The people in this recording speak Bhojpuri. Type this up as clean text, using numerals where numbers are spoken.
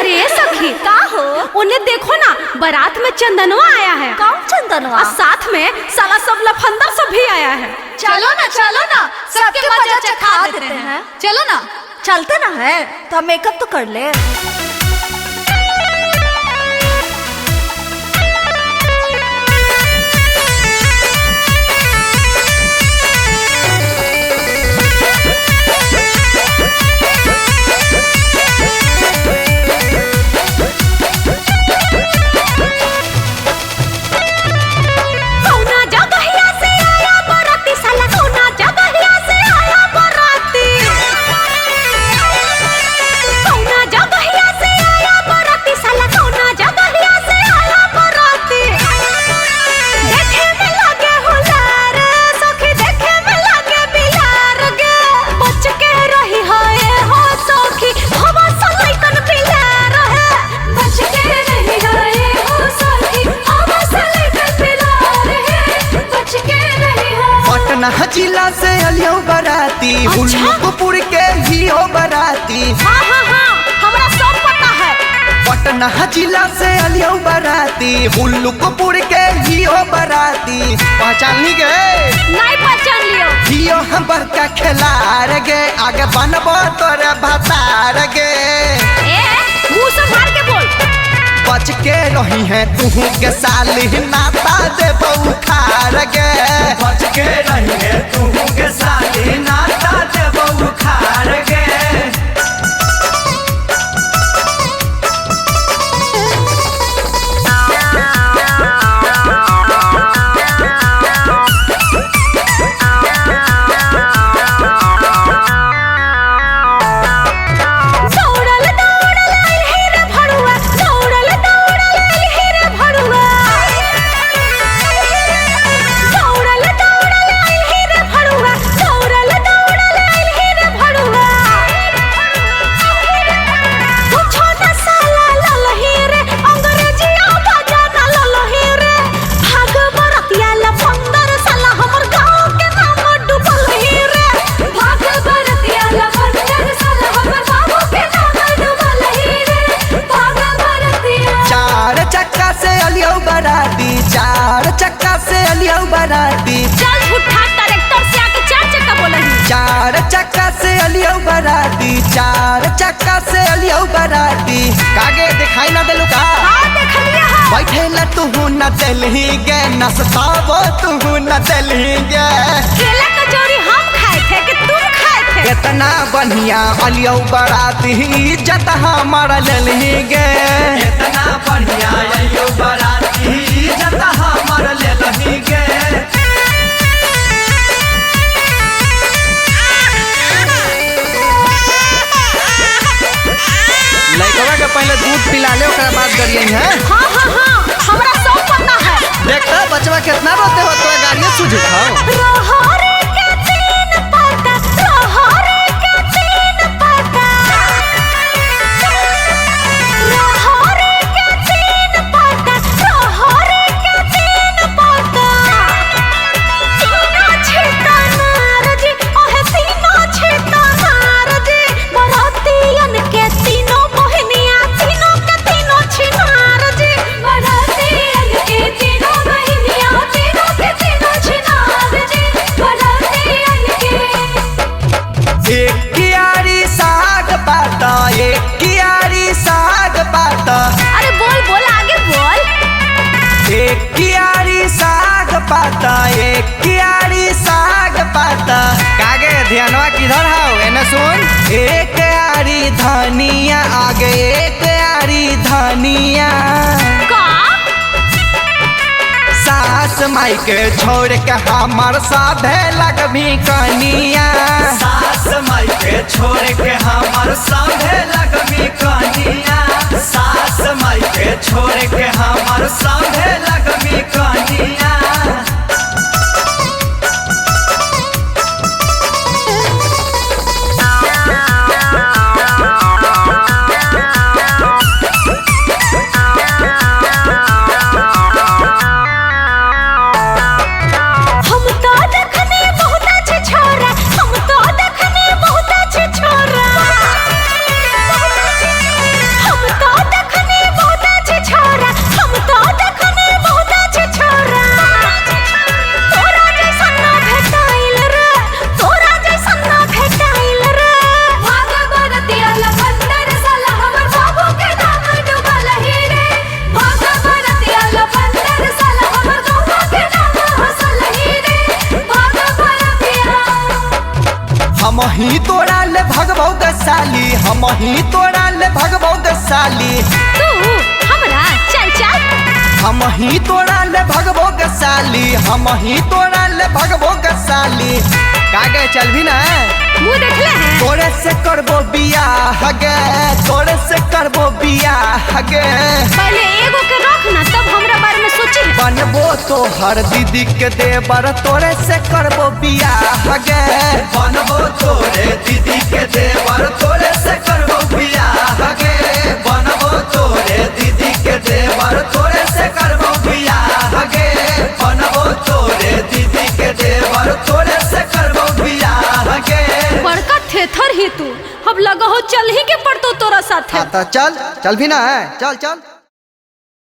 अरे सखी का हो, उन्हें देखो ना, बारात में चंदनवा आया है। कौन चंदनवा? और साथ में साला सब लफंदर सब भी आया है। चलो ना सबके मजा चखा देते हैं। चलो ना, चलते ना है तो मेकअप तो कर ले। जिला से अलियो बराती, हुल्लुकपुर के ही हो बराती। हाँ, हमरा सब पता है। पटना जिला से अलियो बराती, हुल्लुकपुर के ही हो बराती। पहचान ली गए? नहीं पहचान लियो। हियो हम बड़का खिलाड़ गे, आगे बनबो तोरे भतार गे। मुंह संभाल के बोल। बच के रही है तू के साली, नाता दे बुखार गे। बच के रही है तू के साली, नाता दे बुखार गे। चार चक्का से अलियो बराती। चल झूठा, ट्रैक्टर से आके चार चक्का बोलही। चार चक्का से अलियो बराती, चार चक्का से अलियो बराती। कागे दिखाई ना देलू का? हाँ देख लिया है। बैठे ला तू न दिलही गे, नसतावो तू न दिलही गे। केला कचौरी हम खाए थे कि तुम खाए थे? कितना बढ़िया अलियो बराती, इज्जत हमारा लेलही गे। कितना बढ़िया अलियो बराती, इज्जत हमारा लेलही गे। लड़कवा के पहले दूध पिला ले, ओकरा बाद करिए हैं। हाँ, हमरा सब पता है। देखता बचवा कितना रोते हो, तो गाड़ियाँ सूझे खाओ। अरे बोल आगे बोल। एक कियारी साग पाता, एक कियारी साग पाता। कागे ध्यानवा किधर हाउ, एने सुन। एक आरी धनिया आगे, एक आरी धनिया। का? सास माई के छोड़ के हमार साधे लगभी कनिया। सास माई के छोड़ के हमार साधे लगभी कनिया। सास माई के छोड़ के हमार साधे लगभी कनिया। हम तो देखने बहुत अच्छे छोरा, हम तो देखने बहुत अच्छे छोरा। हम ही तोरा ले भगबो गे साली। तू हमरा चल चल। हम ही तोरा ले भगबो गे साली, हम ही तोरा ले भगबो गे साली। कागे चल भी ना मुँह देखले हैं। तोरे से करबो बियाह गे, तोरे से करबो बियाह गे। पहले एगो के रख ना तब हमरा बारे में सोची। बनबो तो हर दीदी के देवर, तोरे से करबो बियाह गे। बनबो तोरे दीदी के देवर, तोरे से करबो बियाह गे। बनबो तोरे दीदी के देवर, तोरे से करबो बियाह गे। बनबो तोरे दीदी के देवर, तोरे से करबो बियाह गे। बड़का थेथर ही तू, अब लगा हो चल ही के पड़तो तोरा साथे। हाँ तो चल भी ना है, चल चल।